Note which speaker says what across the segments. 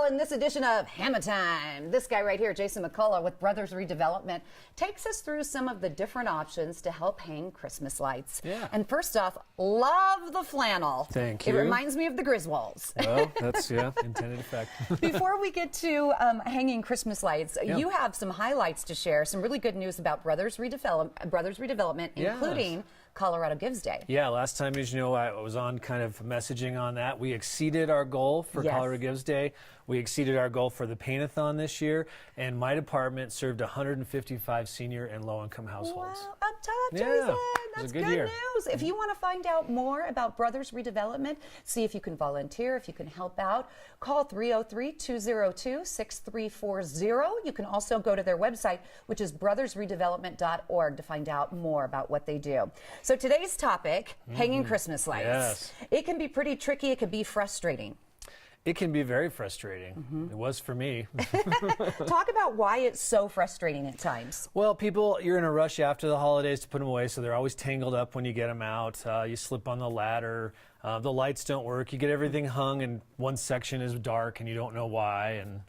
Speaker 1: Well, in this edition of Hammer Time, this guy right here, Jason McCullough with Brothers Redevelopment, takes us through some of the different options to help hang Christmas lights.
Speaker 2: Yeah.
Speaker 1: And first off, love the flannel.
Speaker 2: Thank you.
Speaker 1: It reminds me of the Griswolds.
Speaker 2: Well, that's, intended effect.
Speaker 1: Before we get to hanging Christmas lights, you have some highlights to share, some really good news about Brothers Redevelopment, including Colorado Gives Day.
Speaker 2: Yeah, last time, as you know, I was on kind of messaging on that. We exceeded our goal for Colorado Gives Day. We exceeded our goal for the Paint-a-thon this year, and my department served 155 senior and low-income households.
Speaker 1: Wow, up top, Jason.
Speaker 2: Yeah,
Speaker 1: That's
Speaker 2: it was a good
Speaker 1: good
Speaker 2: year.
Speaker 1: news. If you want to find out more about Brothers Redevelopment, see if you can volunteer, if you can help out, call 303-202-6340. You can also go to their website, which is brothersredevelopment.org, to find out more about what they do. So today's topic, hanging Christmas lights.
Speaker 2: Yes.
Speaker 1: It can be pretty tricky. It can be frustrating.
Speaker 2: It can be very frustrating. It was for me.
Speaker 1: Talk about why it's so frustrating at times.
Speaker 2: Well, you're in a rush after the holidays to put them away, so they're always tangled up when you get them out. You slip on the ladder. The lights don't work. You get everything hung, and one section is dark, and you don't know why. And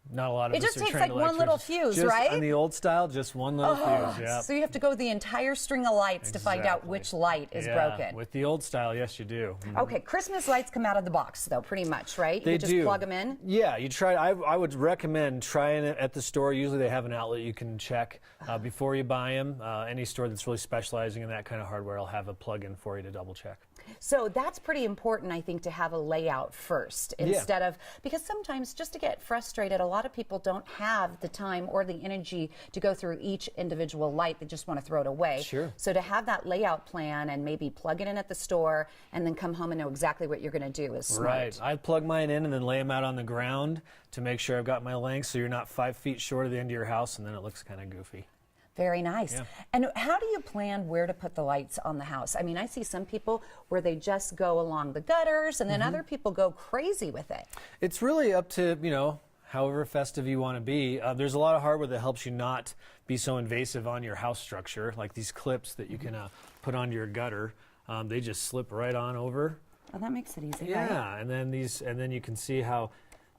Speaker 2: not a lot of
Speaker 1: it just takes like one little fuse, right?
Speaker 2: On the old style, just one little fuse. Yeah.
Speaker 1: So you have to go the entire string of lights to find out which light is broken.
Speaker 2: With the old style, yes, you do.
Speaker 1: Okay, Christmas lights come out of the box, though, pretty much, right?
Speaker 2: They
Speaker 1: you just plug them in.
Speaker 2: Yeah, you try. I would recommend trying it at the store. Usually, they have an outlet you can check before you buy them. Any store that's really specializing in that kind of hardware will have a plug-in for you to double check.
Speaker 1: So that's pretty important, I think, to have a layout first instead of, because sometimes just to get frustrated, a lot of people don't have the time or the energy to go through each individual light. They just want to throw it away.
Speaker 2: Sure.
Speaker 1: So to have that layout plan and maybe plug it in at the store and then come home and know exactly what you're going to do is smart.
Speaker 2: Right. I plug mine in and then lay them out on the ground to make sure I've got my length so you're not 5 feet short of the end of your house, and then it looks kind of goofy.
Speaker 1: Very nice.
Speaker 2: Yeah.
Speaker 1: And how do you plan where to put the lights on the house? I mean, I see some people where they just go along the gutters, and then other people go crazy with it.
Speaker 2: It's really up to, however festive you want to be. There's a lot of hardware that helps you not be so invasive on your house structure, like these clips that you can put onto your gutter. They just slip right on over.
Speaker 1: Oh, that makes it easy,
Speaker 2: right?
Speaker 1: Yeah,
Speaker 2: and then you can see how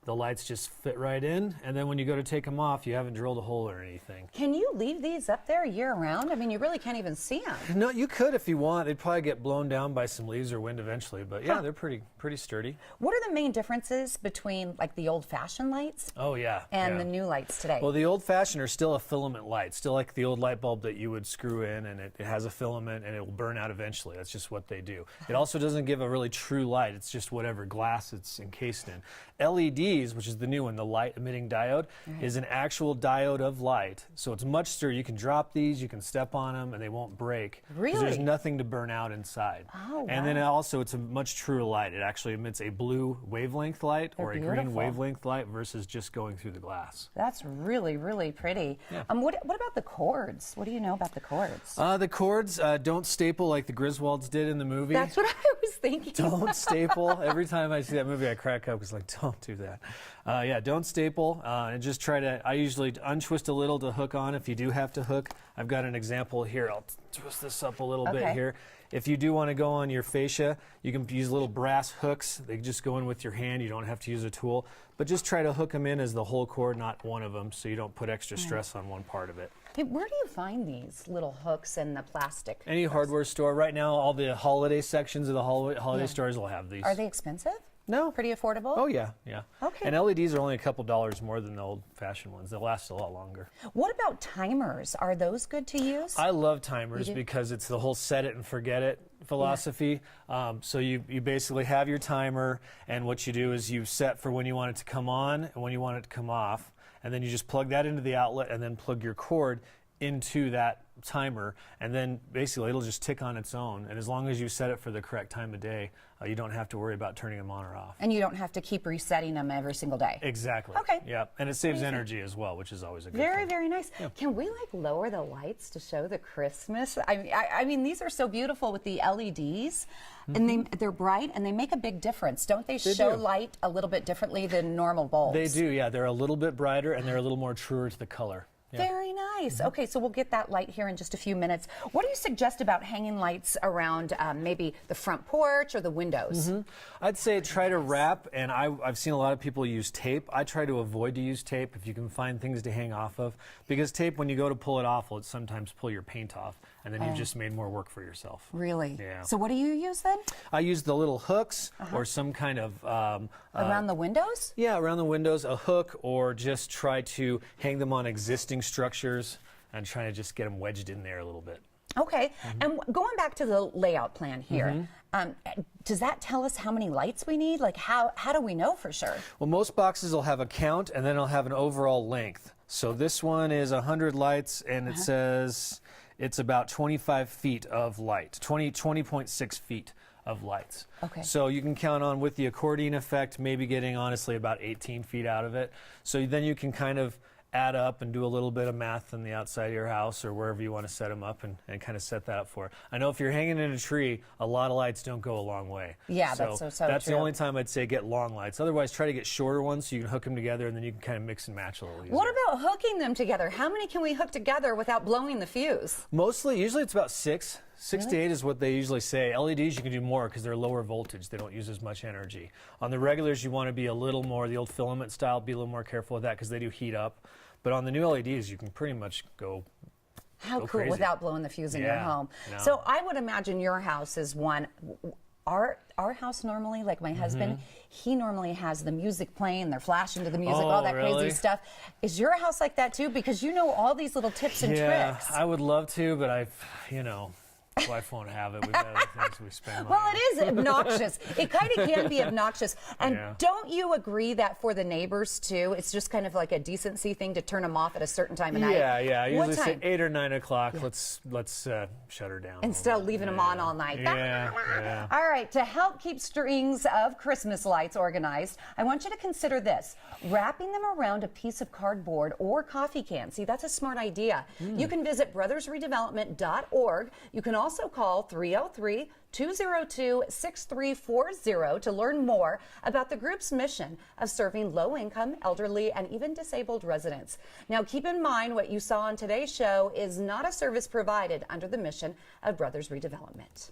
Speaker 2: the lights just fit right in, and then when you go to take them off, you haven't drilled a hole or anything.
Speaker 1: Can you leave these up there year-round? I mean, you really can't even see them.
Speaker 2: No, you could if you want. They'd probably get blown down by some leaves or wind eventually, but yeah, they're pretty sturdy.
Speaker 1: What are the main differences between like the old-fashioned lights and the new lights today?
Speaker 2: Well, the old-fashioned are still a filament light, still like the old light bulb that you would screw in, and it has a filament and it will burn out eventually. That's just what they do. It also doesn't give a really true light. It's just whatever glass it's encased in. LEDs, which is the new one, the light emitting diode, is an actual diode of light. So it's much sturdy. You can drop these, you can step on them, and they won't break.
Speaker 1: Really?
Speaker 2: There's nothing to burn out inside.
Speaker 1: Oh,
Speaker 2: and then also it's a much truer light. It actually emits a blue wavelength light or a green wavelength light versus just going through the glass.
Speaker 1: That's really, really pretty.
Speaker 2: Yeah.
Speaker 1: What about the cords? What do you know about the cords?
Speaker 2: The cords don't staple like the Griswolds did in the movie.
Speaker 1: That's what I was thinking.
Speaker 2: Don't staple. Every time I see that movie, I crack up. It's like, don't do that. Yeah, don't staple, and just try to, I usually untwist a little to hook on if you do have to hook. I've got an example here. I'll twist this up a little bit here. If you do want to go on your fascia, you can use little brass hooks. They just go in with your hand. You don't have to use a tool. But just try to hook them in as the whole cord, not one of them, so you don't put extra stress on one part of it.
Speaker 1: Hey, where do you find these little hooks and the plastic?
Speaker 2: Any hardware store. Right now, all the holiday sections of the holiday stores will have these.
Speaker 1: Are they expensive?
Speaker 2: No.
Speaker 1: Pretty affordable?
Speaker 2: Oh, yeah.
Speaker 1: Okay.
Speaker 2: And LEDs are only a couple dollars more than the old-fashioned ones. They'll last a lot longer.
Speaker 1: What about timers? Are those good to use?
Speaker 2: I love timers because it's the whole set it and forget it philosophy. So you basically have your timer, and what you do is you set for when you want it to come on and when you want it to come off, and then you just plug that into the outlet and then plug your cord into that timer, and then basically it'll just tick on its own, and as long as you set it for the correct time of day, you don't have to worry about turning them on or off.
Speaker 1: And you don't have to keep resetting them every single day.
Speaker 2: Exactly.
Speaker 1: Okay.
Speaker 2: Yeah, and it saves energy as well, which is always a good
Speaker 1: Very,
Speaker 2: thing.
Speaker 1: very nice. Yeah. Can we like lower the lights to show the Christmas? I mean, these are so beautiful with the LEDs, and they're bright, and they make a big difference. Don't they show light a little bit differently than normal bulbs?
Speaker 2: They do, yeah. They're a little bit brighter, and they're a little more truer to the color. Yeah.
Speaker 1: Very nice. Okay, so we'll get that light here in just a few minutes. What do you suggest about hanging lights around maybe the front porch or the windows?
Speaker 2: I'd say try to wrap, and I've seen a lot of people use tape. I try to avoid to use tape if you can find things to hang off of, because tape, when you go to pull it off, will sometimes pull your paint off, and then you've just made more work for yourself.
Speaker 1: Really?
Speaker 2: Yeah.
Speaker 1: So what do you use then?
Speaker 2: I use the little hooks or some kind of...
Speaker 1: Around the windows?
Speaker 2: Yeah, around the windows, a hook, or just try to hang them on existing structures and try to just get them wedged in there a little bit.
Speaker 1: Okay, and going back to the layout plan here, does that tell us how many lights we need? Like how do we know for sure?
Speaker 2: Well, most boxes will have a count, and then it'll have an overall length. So this one is 100 lights, and it says it's about 25 feet of light, 20.6 feet of lights.
Speaker 1: Okay.
Speaker 2: So you can count on, with the accordion effect, maybe getting honestly about 18 feet out of it. So then you can kind of add up and do a little bit of math on the outside of your house or wherever you want to set them up, and kind of set that up for it. I know if you're hanging in a tree, a lot of lights don't go a long way.
Speaker 1: Yeah, that's so
Speaker 2: that's
Speaker 1: true.
Speaker 2: the only time I'd say get long lights. Otherwise, try to get shorter ones so you can hook them together, and then you can kind of mix and match a little easier.
Speaker 1: What about hooking them together? How many can we hook together without blowing the fuse?
Speaker 2: Usually it's about 6. 6 to 8 is what they usually say. LEDs, you can do more because they're lower voltage. They don't use as much energy. On the regulars, you want to be a little more, the old filament style, be a little more careful with that because they do heat up. But on the new LEDs, you can pretty much go
Speaker 1: How cool,
Speaker 2: crazy.
Speaker 1: without blowing the fuse in your home.
Speaker 2: No.
Speaker 1: So I would imagine your house is one. Our house normally, like my husband, he normally has the music playing, they're flashing to the music, all that crazy stuff. Is your house like that too? Because you know all these little tips and tricks.
Speaker 2: I would love to, but wife won't have it. We've got other things we spend money
Speaker 1: Well,
Speaker 2: on.
Speaker 1: it is obnoxious. It kind of can be obnoxious. And don't you agree that for the neighbors too, it's just kind of like a decency thing to turn them off at a certain time of night?
Speaker 2: Yeah. I usually
Speaker 1: What
Speaker 2: say
Speaker 1: time?
Speaker 2: 8 or 9 o'clock. Let's shut her down.
Speaker 1: Instead of leaving them on all night.
Speaker 2: Yeah.
Speaker 1: All right, to help keep strings of Christmas lights organized, I want you to consider this. Wrapping them around a piece of cardboard or coffee can. See, that's a smart idea. You can visit brothersredevelopment.org. You can also call 303-202-6340 to learn more about the group's mission of serving low-income, elderly, and even disabled residents. Now, keep in mind what you saw on today's show is not a service provided under the mission of Brothers Redevelopment.